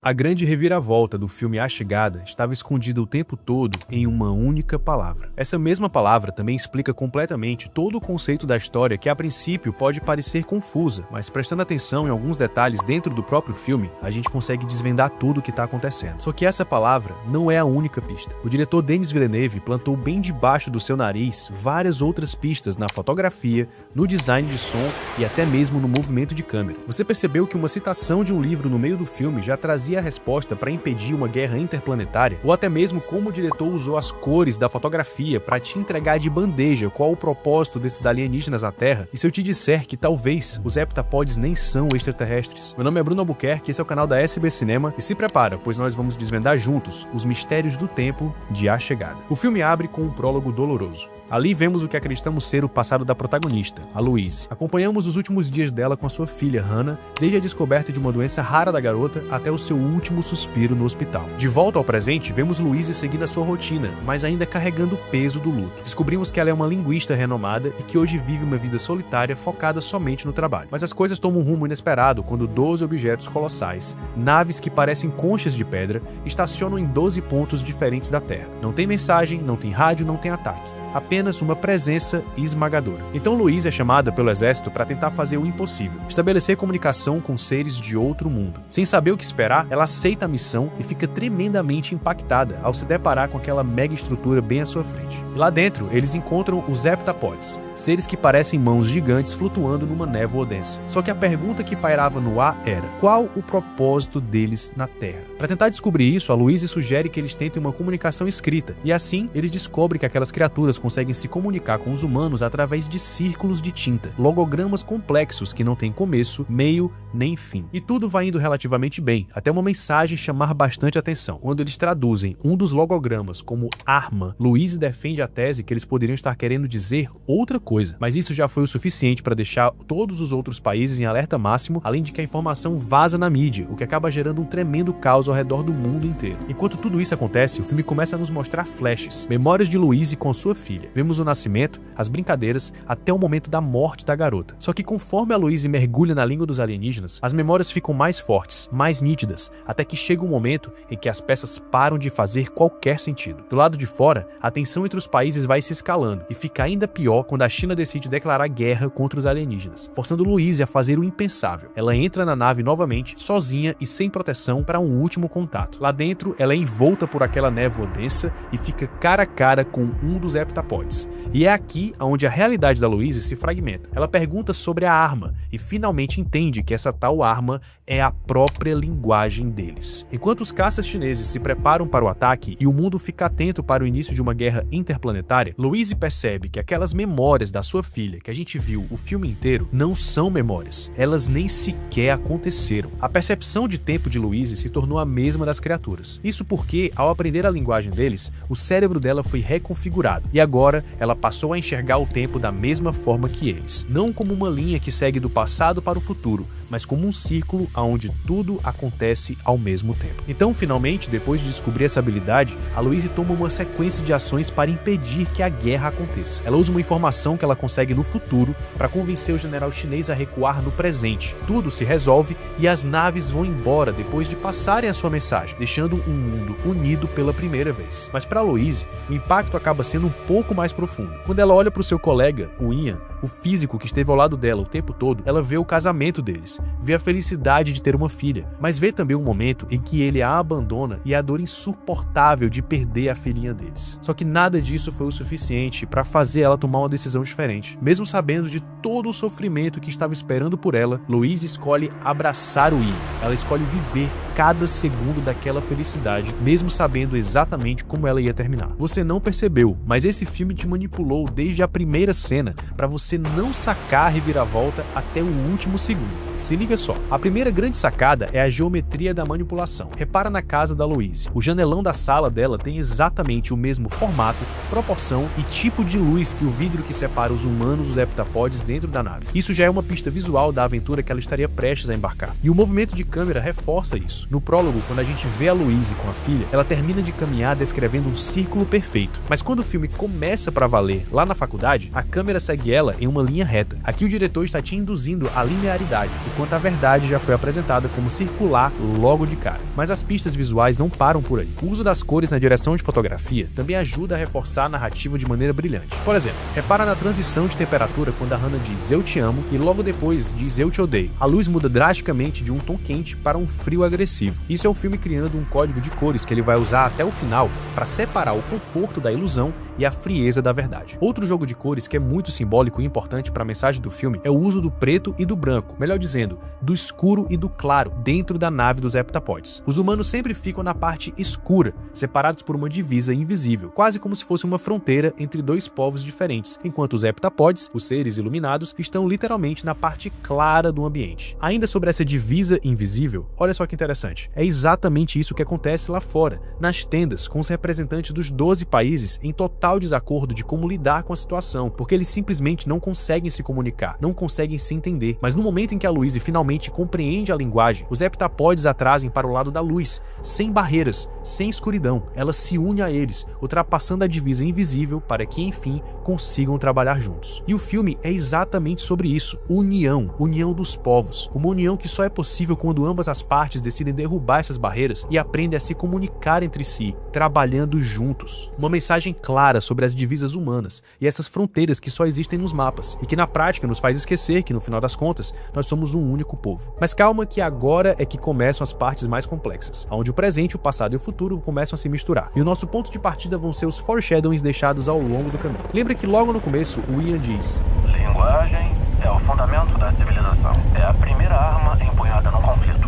A grande reviravolta do filme A Chegada estava escondida o tempo todo em uma única palavra. Essa mesma palavra também explica completamente todo o conceito da história que a princípio pode parecer confusa, mas prestando atenção em alguns detalhes dentro do próprio filme, a gente consegue desvendar tudo o que está acontecendo. Só que essa palavra não é a única pista. O diretor Denis Villeneuve plantou bem debaixo do seu nariz várias outras pistas na fotografia, no design de som e até mesmo no movimento de câmera. Você percebeu que uma citação de um livro no meio do filme já trazia a resposta para impedir uma guerra interplanetária? Ou até mesmo como o diretor usou as cores da fotografia para te entregar de bandeja qual o propósito desses alienígenas na Terra? E se eu te disser que talvez os heptapods nem são extraterrestres? Meu nome é Bruno Albuquerque, esse é o canal da SB Cinema e se prepara, pois nós vamos desvendar juntos os mistérios do tempo de A Chegada. O filme abre com um prólogo doloroso. Ali vemos o que acreditamos ser o passado da protagonista, a Louise. Acompanhamos os últimos dias dela com a sua filha, Hannah, desde a descoberta de uma doença rara da garota até o seu último suspiro no hospital. De volta ao presente, vemos Louise seguindo a sua rotina, mas ainda carregando o peso do luto. Descobrimos que ela é uma linguista renomada e que hoje vive uma vida solitária focada somente no trabalho. Mas as coisas tomam um rumo inesperado quando 12 objetos colossais, naves que parecem conchas de pedra, estacionam em 12 pontos diferentes da Terra. Não tem mensagem, não tem rádio, não tem ataque. Apenas uma presença esmagadora. Então Louise é chamada pelo exército para tentar fazer o impossível, estabelecer comunicação com seres de outro mundo. Sem saber o que esperar, ela aceita a missão e fica tremendamente impactada ao se deparar com aquela mega estrutura bem à sua frente. E lá dentro, eles encontram os heptapods, seres que parecem mãos gigantes flutuando numa névoa densa. Só que a pergunta que pairava no ar era: qual o propósito deles na Terra? Para tentar descobrir isso, a Louise sugere que eles tentem uma comunicação escrita, e assim eles descobrem que aquelas criaturas conseguem se comunicar com os humanos através de círculos de tinta, logogramas complexos que não têm começo, meio nem fim. E tudo vai indo relativamente bem, até uma mensagem chamar bastante atenção. Quando eles traduzem um dos logogramas como arma, Louise defende a tese que eles poderiam estar querendo dizer outra coisa, mas isso já foi o suficiente para deixar todos os outros países em alerta máximo, além de que a informação vaza na mídia, o que acaba gerando um tremendo caos ao redor do mundo inteiro. Enquanto tudo isso acontece, o filme começa a nos mostrar flashes, memórias de Louise com sua filha. Vemos o nascimento, as brincadeiras, até o momento da morte da garota. Só que conforme a Louise mergulha na língua dos alienígenas, as memórias ficam mais fortes, mais nítidas, até que chega um momento em que as peças param de fazer qualquer sentido. Do lado de fora, a tensão entre os países vai se escalando e fica ainda pior quando a China decide declarar guerra contra os alienígenas, forçando Louise a fazer o impensável. Ela entra na nave novamente, sozinha e sem proteção, para um último contato. Lá dentro, ela é envolta por aquela névoa densa e fica cara a cara com um dos heptapods. E é aqui onde a realidade da Louise se fragmenta. Ela pergunta sobre a arma e finalmente entende que essa tal arma é a própria linguagem deles. Enquanto os caças chineses se preparam para o ataque e o mundo fica atento para o início de uma guerra interplanetária, Louise percebe que aquelas memórias da sua filha que a gente viu o filme inteiro não são memórias. Elas nem sequer aconteceram. A percepção de tempo de Louise se tornou a mesma das criaturas. Isso porque, ao aprender a linguagem deles, o cérebro dela foi reconfigurado e agora ela passou a enxergar o tempo da mesma forma que eles. Não como uma linha que segue do passado para o futuro, mas como um círculo onde tudo acontece ao mesmo tempo. Então, finalmente, depois de descobrir essa habilidade, a Louise toma uma sequência de ações para impedir que a guerra aconteça. Ela usa uma informação que ela consegue no futuro para convencer o general chinês a recuar no presente. Tudo se resolve e as naves vão embora depois de passarem a sua mensagem, deixando um mundo unido pela primeira vez. Mas para Louise, o impacto acaba sendo um pouco mais profundo. Quando ela olha para o seu colega, o Ian, o físico que esteve ao lado dela o tempo todo, ela vê o casamento deles, vê a felicidade de ter uma filha, mas vê também um momento em que ele a abandona e a dor insuportável de perder a filhinha deles. Só que nada disso foi o suficiente para fazer ela tomar uma decisão diferente. Mesmo sabendo de todo o sofrimento que estava esperando por ela, Louise escolhe abraçar o Ian. Ela escolhe viver cada segundo daquela felicidade, mesmo sabendo exatamente como ela ia terminar. Você não percebeu, mas esse filme te manipulou desde a primeira cena para você não sacar a reviravolta até o último segundo. Se liga só, a primeira grande sacada é a geometria da manipulação. Repara na casa da Louise. O janelão da sala dela tem exatamente o mesmo formato, proporção e tipo de luz que o vidro que separa os humanos dos heptapods dentro da nave. Isso já é uma pista visual da aventura que ela estaria prestes a embarcar. E o movimento de câmera reforça isso. isso. No prólogo, quando a gente vê a Louise com a filha, ela termina de caminhar descrevendo um círculo perfeito. Mas quando o filme começa pra valer lá na faculdade, a câmera segue ela em uma linha reta. Aqui o diretor está te induzindo à linearidade, enquanto a verdade já foi apresentada como circular logo de cara. Mas as pistas visuais não param por aí. O uso das cores na direção de fotografia também ajuda a reforçar a narrativa de maneira brilhante. Por exemplo, repara na transição de temperatura quando a Hannah diz "eu te amo" e logo depois diz "eu te odeio". A luz muda drasticamente de um tom quente para um frio agressivo. Isso é o filme criando um código de cores que ele vai usar até o final para separar o conforto da ilusão e a frieza da verdade. Outro jogo de cores que é muito simbólico e importante para a mensagem do filme é o uso do preto e do branco, melhor dizendo, do escuro e do claro dentro da nave dos heptapods. Os humanos sempre ficam na parte escura, separados por uma divisa invisível, quase como se fosse uma fronteira entre dois povos diferentes, enquanto os heptapods, os seres iluminados, estão literalmente na parte clara do ambiente. Ainda sobre essa divisa invisível, olha só que interessante, é exatamente isso que acontece lá fora, nas tendas, com os representantes dos 12 países em total desacordo de como lidar com a situação, porque eles simplesmente não conseguem se comunicar, não conseguem se entender. Mas no momento em que a Louise finalmente compreende a linguagem, os heptapods a trazem para o lado da luz, sem barreiras, sem escuridão. Ela se une a eles, ultrapassando a divisa invisível para que, enfim, consigam trabalhar juntos. E o filme é exatamente sobre isso, união, união dos povos, uma união que só é possível quando ambas as partes decidem derrubar essas barreiras e aprendem a se comunicar entre si, trabalhando juntos. Uma mensagem clara sobre as divisas humanas e essas fronteiras que só existem nos mapas e que na prática nos faz esquecer que no final das contas nós somos um único povo. Mas calma que agora é que começam as partes mais complexas, onde o presente, o passado e o futuro começam a se misturar. E o nosso ponto de partida vão ser os foreshadowings deixados ao longo do caminho. Lembra que logo no começo o Ian diz: linguagem é o fundamento da civilização. É a primeira arma empunhada no conflito.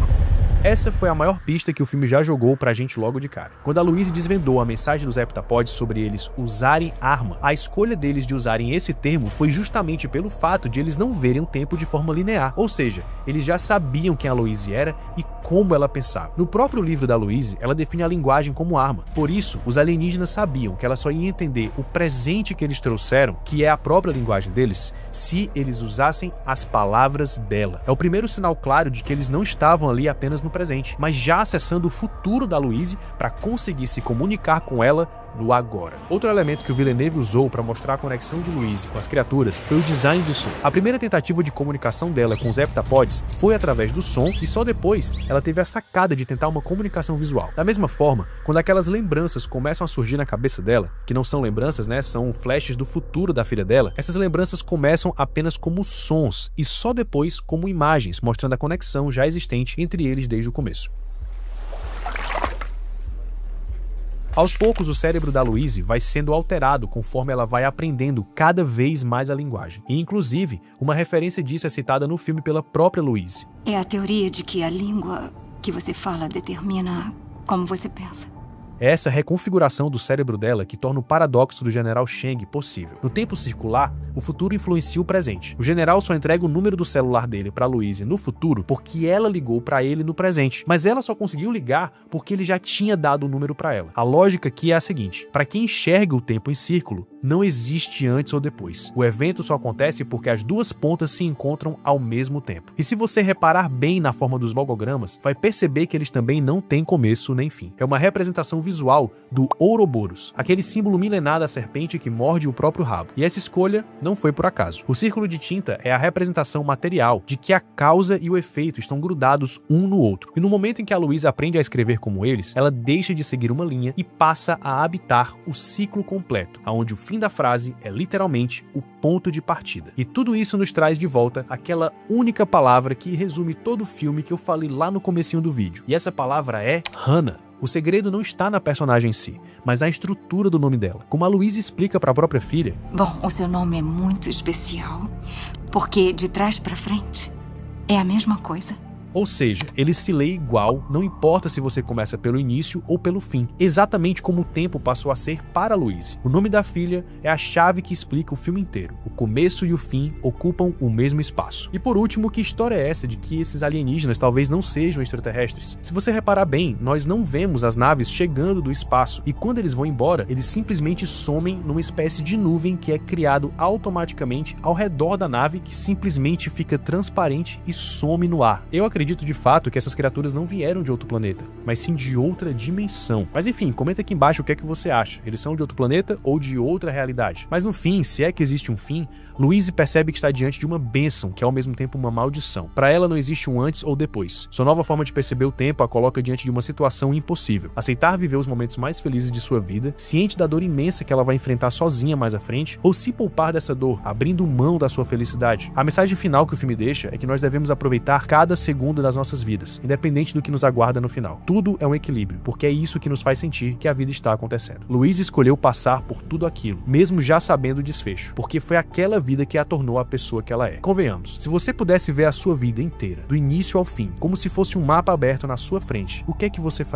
Essa foi a maior pista que o filme já jogou pra gente logo de cara. Quando a Louise desvendou a mensagem dos heptapods sobre eles usarem arma, a escolha deles de usarem esse termo foi justamente pelo fato de eles não verem o tempo de forma linear, ou seja, eles já sabiam quem a Louise era e como ela pensava. No próprio livro da Louise, ela define a linguagem como arma. Por isso, os alienígenas sabiam que ela só ia entender o presente que eles trouxeram, que é a própria linguagem deles, se eles usassem as palavras dela. É o primeiro sinal claro de que eles não estavam ali apenas no presente, mas já acessando o futuro da Louise para conseguir se comunicar com ela no agora. Outro elemento que o Villeneuve usou para mostrar a conexão de Louise com as criaturas foi o design do som. A primeira tentativa de comunicação dela com os heptapods foi através do som e só depois ela teve a sacada de tentar uma comunicação visual. Da mesma forma, quando aquelas lembranças começam a surgir na cabeça dela, que não são lembranças, né, são flashes do futuro da filha dela, essas lembranças começam apenas como sons e só depois como imagens, mostrando a conexão já existente entre eles desde o começo. Aos poucos, o cérebro da Louise vai sendo alterado conforme ela vai aprendendo cada vez mais a linguagem. E, inclusive, uma referência disso é citada no filme pela própria Louise. É a teoria de que a língua que você fala determina como você pensa. É essa reconfiguração do cérebro dela que torna o paradoxo do General Cheng possível. No tempo circular, o futuro influencia o presente. O general só entrega o número do celular dele para Louise no futuro porque ela ligou para ele no presente. Mas ela só conseguiu ligar porque ele já tinha dado o número para ela. A lógica aqui é a seguinte: para quem enxerga o tempo em círculo, não existe antes ou depois. O evento só acontece porque as duas pontas se encontram ao mesmo tempo. E se você reparar bem na forma dos logogramas, vai perceber que eles também não têm começo nem fim. É uma representação visual do Ouroboros, aquele símbolo milenar da serpente que morde o próprio rabo. E essa escolha não foi por acaso. O círculo de tinta é a representação material de que a causa e o efeito estão grudados um no outro. E no momento em que a Louise aprende a escrever como eles, ela deixa de seguir uma linha e passa a habitar o ciclo completo, onde o fim da frase é literalmente o ponto de partida. E tudo isso nos traz de volta aquela única palavra que resume todo o filme que eu falei lá no comecinho do vídeo. E essa palavra é Hannah. O segredo não está na personagem em si, mas na estrutura do nome dela. Como a Louise explica para a própria filha: bom, o seu nome é muito especial, porque de trás para frente é a mesma coisa. Ou seja, ele se lê igual, não importa se você começa pelo início ou pelo fim, exatamente como o tempo passou a ser para Louise. O nome da filha é a chave que explica o filme inteiro. O começo e o fim ocupam o mesmo espaço. E por último, que história é essa de que esses alienígenas talvez não sejam extraterrestres? Se você reparar bem, nós não vemos as naves chegando do espaço, e quando eles vão embora, eles simplesmente somem numa espécie de nuvem que é criado automaticamente ao redor da nave, que simplesmente fica transparente e some no ar. Eu acredito acredito de fato que essas criaturas não vieram de outro planeta, mas sim de outra dimensão. Mas enfim, comenta aqui embaixo o que é que você acha. Eles são de outro planeta ou de outra realidade? Mas no fim, se é que existe um fim, Louise percebe que está diante de uma bênção, que é ao mesmo tempo uma maldição. Para ela não existe um antes ou depois. Sua nova forma de perceber o tempo a coloca diante de uma situação impossível. Aceitar viver os momentos mais felizes de sua vida, ciente da dor imensa que ela vai enfrentar sozinha mais à frente, ou se poupar dessa dor, abrindo mão da sua felicidade. A mensagem final que o filme deixa é que nós devemos aproveitar cada segundo das nossas vidas, independente do que nos aguarda no final. Tudo é um equilíbrio, porque é isso que nos faz sentir que a vida está acontecendo. Louise escolheu passar por tudo aquilo, mesmo já sabendo o desfecho, porque foi aquela vida que a tornou a pessoa que ela é. Convenhamos, se você pudesse ver a sua vida inteira, do início ao fim, como se fosse um mapa aberto na sua frente, o que é que você faria?